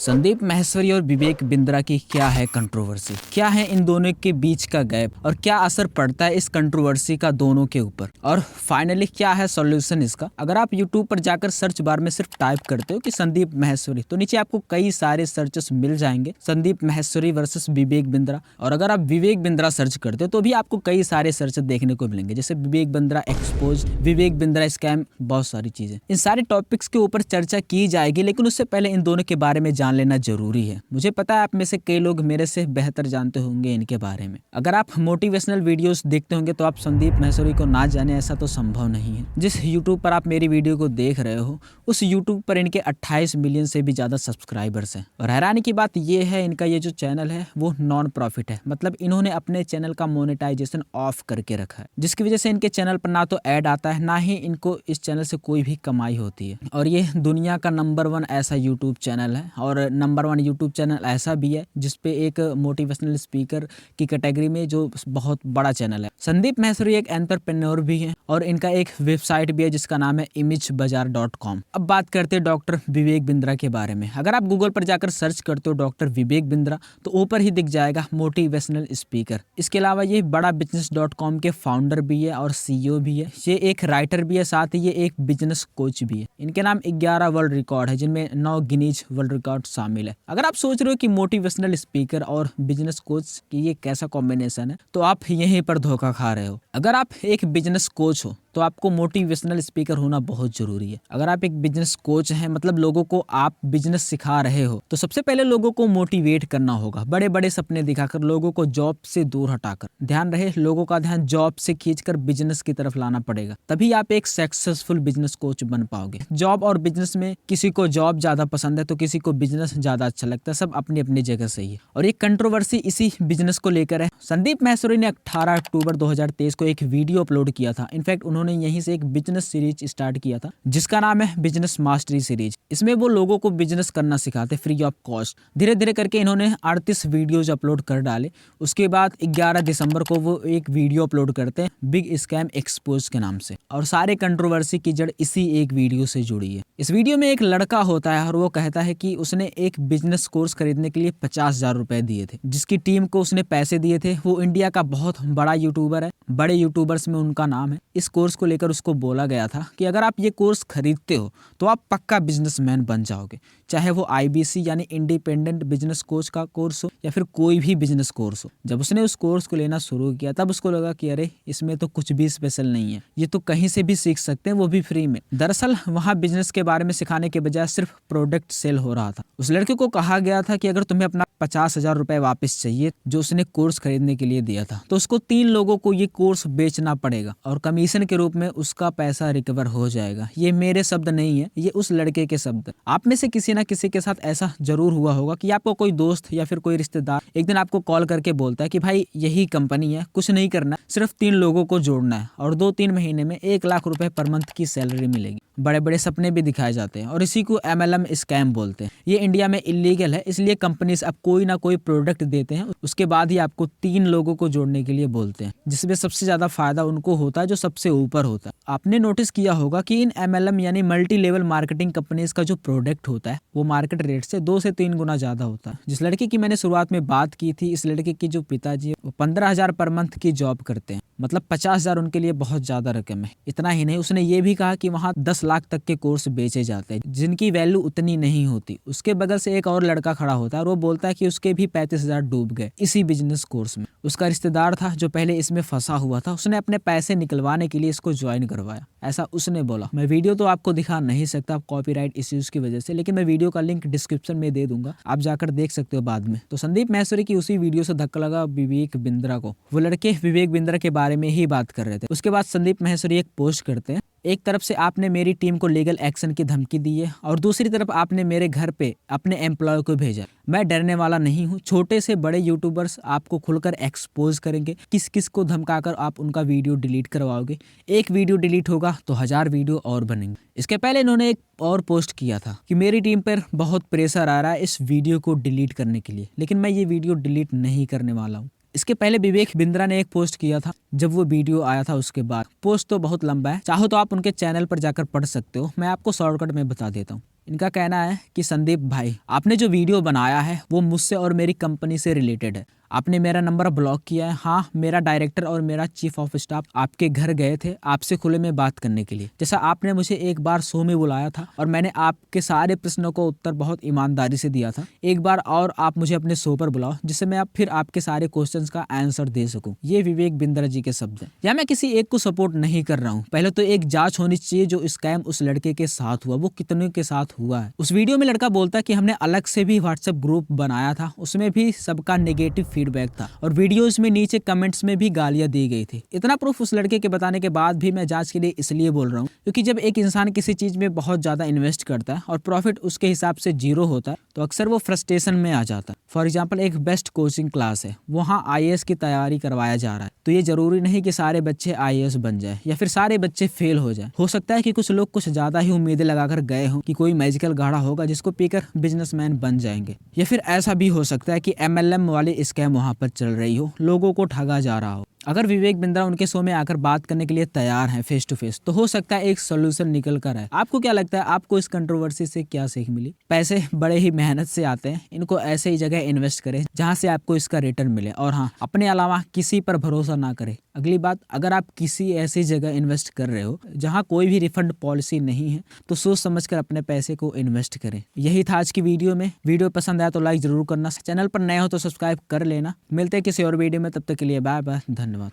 संदीप माहेश्वरी और विवेक बिंद्रा की क्या है कंट्रोवर्सी, क्या है इन दोनों के बीच का गैप और क्या असर पड़ता है इस कंट्रोवर्सी का दोनों के ऊपर, और फाइनली क्या है सॉल्यूशन इसका। अगर आप यूट्यूब पर जाकर सर्च बार में सिर्फ टाइप करते हो कि संदीप माहेश्वरी, तो नीचे आपको कई सारे सर्चेस मिल जाएंगे संदीप माहेश्वरी वर्सेस विवेक बिंद्रा। और अगर आप विवेक बिंद्रा सर्च करते हो तो भी आपको कई सारे सर्च देखने को मिलेंगे, जैसे विवेक बिंद्रा एक्सपोज, विवेक बिंद्रा स्कैम, बहुत सारी चीजें। इन सारे टॉपिक्स के ऊपर चर्चा की जाएगी, लेकिन उससे पहले इन दोनों के बारे में जान लेना जरूरी है। मुझे पता है आप में से कई लोग मेरे से बेहतर जानते होंगे इनके बारे में। अगर आप मोटिवेशनल वीडियोस देखते होंगे तो आप संदीप माहेश्वरी को ना जाने, ऐसा तो संभव नहीं है। जिस यूट्यूब पर आप मेरी वीडियो को देख रहे हो उस यूट्यूब पर इनके 28 मिलियन से भी ज्यादा सब्सक्राइबर्स हैं। और हैरानी की बात यह है, इनका ये जो चैनल है वो नॉन प्रॉफिट है, मतलब इन्होंने अपने चैनल का मोनेटाइजेशन ऑफ करके रखा है, जिसकी वजह से इनके चैनल पर ना तो ऐड आता है, ना ही इनको इस चैनल से कोई भी कमाई होती है। और ये दुनिया का नंबर 1 ऐसा यूट्यूब चैनल है, और नंबर 1 यूट्यूब चैनल ऐसा भी है जिसपे एक मोटिवेशनल स्पीकर की कैटेगरी में जो बहुत बड़ा चैनल है। संदीप माहेश्वरी एक एंटरप्रेन्योर भी है और इनका एक वेबसाइट भी है जिसका नाम है imagebazaar.com। अब बात करते हैं डॉक्टर विवेक बिंद्रा के बारे में। अगर आप गूगल पर जाकर सर्च करते हो डॉक्टर विवेक बिंद्रा तो ऊपर ही दिख जाएगा मोटिवेशनल स्पीकर। इसके अलावा ये बड़ा business.com के फाउंडर भी है और CEO भी है। ये एक राइटर भी है, साथ ही ये एक बिजनेस कोच भी है। इनके नाम 11 वर्ल्ड रिकॉर्ड है, जिनमें 9 गिनीज वर्ल्ड रिकॉर्ड शामिल है। अगर आप सोच रहे हो कि मोटिवेशनल स्पीकर और बिजनेस कोच की ये कैसा कॉम्बिनेशन है, तो आप यहीं पर धोखा खा रहे हो। अगर आप एक बिजनेस कोच हो तो आपको मोटिवेशनल स्पीकर होना बहुत जरूरी है। अगर आप एक बिजनेस कोच हैं, मतलब लोगों को आप बिजनेस सिखा रहे हो, तो सबसे पहले लोगों को मोटिवेट करना होगा, बड़े बड़े सपने दिखाकर, लोगों को जॉब से दूर हटाकर। ध्यान रहे, लोगों का ध्यान जॉब से खींचकर बिजनेस की तरफ लाना पड़ेगा, तभी आप एक सक्सेसफुल बिजनेस कोच बन पाओगे। जॉब और बिजनेस में किसी को जॉब ज्यादा पसंद है तो किसी को बिजनेस ज्यादा अच्छा लगता है, सब अपनी अपनी जगह सही है। और एक कंट्रोवर्सी इसी बिजनेस को लेकर है। संदीप माहेश्वरी ने 18 अक्टूबर 2023 को एक वीडियो अपलोड किया था। इनफैक्ट उन्होंने यहीं से एक बिजनेस सीरीज स्टार्ट किया था जिसका नाम है बिजनेस मास्टरी सीरीज। इसमें वो लोगों को बिजनेस करना सिखाते फ्री ऑफ कॉस्ट। धीरे धीरे करके इन्होंने 38 वीडियोज अपलोड कर डाले। उसके बाद 11 दिसंबर को वो एक वीडियो अपलोड करते हैं बिग स्कैम एक्सपोज के नाम से, और सारे कंट्रोवर्सी की जड़ इसी एक वीडियो से जुड़ी है। इस वीडियो में एक लड़का होता है और वो कहता है कि उसने एक बिजनेस कोर्स खरीदने के लिए 50,000 रुपए दिए थे, जिसकी टीम को उसने पैसे दिए थे। वो इंडिया का बहुत बड़ा यूट्यूबर है, बड़े यूट्यूबर्स में उनका नाम है। इस कोर्स को लेकर उसको बोला गया था कि अगर आप ये कोर्स खरीदते हो तो आप पक्का बिजनेसमैन बन जाओगे, चाहे वो IBC यानी इंडिपेंडेंट बिजनेस कोच का कोर्स हो या फिर कोई भी बिजनेस कोर्स हो। जब उसने उस कोर्स को लेना शुरू किया तब उसको लगा कि अरे इसमें तो कुछ भी स्पेशल नहीं है, ये तो कहीं से भी सीख सकते हैं, वो भी फ्री में। दरअसल वहाँ बिजनेस के बारे में सिखाने के बजाय सिर्फ प्रोडक्ट सेल हो रहा था। उस लड़के को कहा गया था कि अगर तुम्हें अपना 50,000 रुपए वापस चाहिए जो उसने कोर्स खरीदने के लिए दिया था, तो उसको 3 लोगों को ये कोर्स बेचना पड़ेगा और कमीशन के रूप में उसका पैसा रिकवर हो जाएगा। ये मेरे शब्द नहीं है, ये उस लड़के के शब्द। आप में से किसी ना किसी के साथ ऐसा जरूर हुआ होगा कि आपको कोई दोस्त या फिर कोई रिश्तेदार एक दिन आपको कॉल करके बोलता है कि भाई यही कंपनी है, कुछ नहीं करना, सिर्फ 3 लोगों को जोड़ना है और 2-3 महीने में 1 लाख रुपए पर मंथ की सैलरी मिलेगी। बड़े बड़े सपने भी दिखाए जाते हैं और इसी को MLM स्कैम बोलते हैं। ये इंडिया में इलीगल है, इसलिए कंपनीज अब कोई ना कोई प्रोडक्ट देते हैं, उसके बाद ही आपको 3 लोगों को जोड़ने के लिए बोलते हैं, जिसमें सबसे ज्यादा फायदा उनको होता है जो सबसे ऊपर होता है। आपने नोटिस किया होगा कि इन MLM यानी मल्टी लेवल मार्केटिंग कंपनीज का जो प्रोडक्ट होता है वो मार्केट रेट से 2 से 3 गुना ज्यादा होता है। जिस लड़के की मैंने शुरुआत में बात की थी, इस लड़के की जो पिताजी है वो 15,000 पर मंथ की जॉब करते हैं, मतलब 50,000 उनके लिए बहुत ज्यादा रकम है। इतना ही नहीं, उसने ये भी कहा कि वहाँ 10 लाख तक के कोर्स बेचे जाते हैं जिनकी वैल्यू उतनी नहीं होती। उसके बगल से एक और लड़का खड़ा होता है और वो बोलता है कि उसके भी 35,000 डूब गए इसी बिजनेस कोर्स में। उसका रिश्तेदार था जो पहले इसमें फंसा हुआ था, उसने अपने पैसे निकलवाने के लिए इसको ज्वाइन करवाया, ऐसा उसने बोला। मैं वीडियो तो आपको दिखा नहीं सकता कॉपीराइट इश्यूज की वजह से, लेकिन मैं वीडियो का लिंक डिस्क्रिप्शन में दे दूंगा, आप जाकर देख सकते हो बाद में। तो संदीप माहेश्वरी की उसी वीडियो से धक्का लगा विवेक बिंद्रा को। वो लड़के विवेक बिंद्रा के बारे में ही बात कर रहे थे। उसके बाद संदीप माहेश्वरी एक पोस्ट करते हैं, एक तरफ से आपने मेरी टीम को लीगल एक्शन की धमकी दी है और दूसरी तरफ आपने मेरे घर पे अपने एम्प्लॉय को भेजा। मैं डरने वाला नहीं हूँ, छोटे से बड़े यूट्यूबर्स आपको खुलकर एक्सपोज करेंगे, किस किस को धमकाकर आप उनका वीडियो डिलीट करवाओगे। एक वीडियो डिलीट होगा तो 1000 वीडियो और बनेंगे। इसके पहले इन्होंने एक और पोस्ट किया था कि मेरी टीम पर बहुत प्रेशर आ रहा है इस वीडियो को डिलीट करने के लिए, लेकिन मैं ये वीडियो डिलीट नहीं करने वाला हूँ। इसके पहले विवेक बिंद्रा ने एक पोस्ट किया था जब वो वीडियो आया था उसके बाद। पोस्ट तो बहुत लंबा है, चाहो तो आप उनके चैनल पर जाकर पढ़ सकते हो, मैं आपको शॉर्टकट में बता देता हूँ। इनका कहना है कि संदीप भाई, आपने जो वीडियो बनाया है वो मुझसे और मेरी कंपनी से रिलेटेड है। आपने मेरा नंबर ब्लॉक किया है। हाँ, मेरा डायरेक्टर और मेरा चीफ ऑफ स्टाफ आपके घर गए थे आपसे खुले में बात करने के लिए। जैसा आपने मुझे एक बार शो में बुलाया था और मैंने आपके सारे प्रश्नों को उत्तर बहुत ईमानदारी से दिया था। एक बार और आप मुझे अपने शो पर बुलाओ जिससे मैं फिर आपके सारे क्वेश्चंस का आंसर दे सकूं। ये विवेक बिंद्रा जी के शब्द हैं। या मैं किसी एक को सपोर्ट नहीं कर रहा हूँ। पहले तो एक जांच होनी चाहिए जो स्कैम उस लड़के के साथ हुआ वो कितने के साथ हुआ है। उस वीडियो में लड़का बोलता है कि हमने अलग से भी व्हाट्सएप ग्रुप बनाया था, उसमें भी सबका नेगेटिव फीडबैक था और वीडियोस में नीचे कमेंट्स में भी गालियां दी गई थी। इतना प्रूफ उस लड़के के बताने के बाद भी मैं जांच के लिए इसलिए बोल रहा हूँ क्योंकि जब एक इंसान किसी चीज में बहुत ज्यादा इन्वेस्ट करता है और प्रॉफिट उसके हिसाब से जीरो होता है तो अक्सर वो फ्रस्ट्रेशन में आ जाता है। फॉर एग्जाम्पल, एक बेस्ट कोचिंग क्लास है, वहाँ IAS की तैयारी करवाया जा रहा है, तो ये जरूरी नहीं कि सारे बच्चे IAS बन जाए या फिर सारे बच्चे फेल हो जाए। हो सकता है कि कुछ लोग कुछ ज्यादा ही उम्मीदें लगाकर गए हों कि कोई मैजिकल गाड़ा होगा जिसको पीकर बिजनेसमैन बन जाएंगे, या फिर ऐसा भी हो सकता है कि MLM वाली स्कैम वहां पर चल रही हो, लोगों को ठगा जा रहा हो। अगर विवेक बिंद्रा उनके शो में आकर बात करने के लिए तैयार हैं फेस टू फेस, तो हो सकता है एक सोल्यूशन निकल कर आए। आपको क्या लगता है, आपको इस कंट्रोवर्सी से क्या सीख मिली? पैसे बड़े ही मेहनत से आते हैं, इनको ऐसे ही जगह इन्वेस्ट करें जहां से आपको इसका रिटर्न मिले, और हाँ, अपने अलावा किसी पर भरोसा ना करें। अगली बात, अगर आप किसी ऐसी जगह इन्वेस्ट कर रहे हो जहां कोई भी रिफंड पॉलिसी नहीं है तो सोच समझकर अपने पैसे को इन्वेस्ट करें। यही था आज की वीडियो में। वीडियो पसंद आया तो लाइक जरूर करना, चैनल पर नए हो तो सब्सक्राइब कर लेना। मिलते हैं किसी और वीडियो में, तब तक के लिए बाय बाय, धन्यवाद।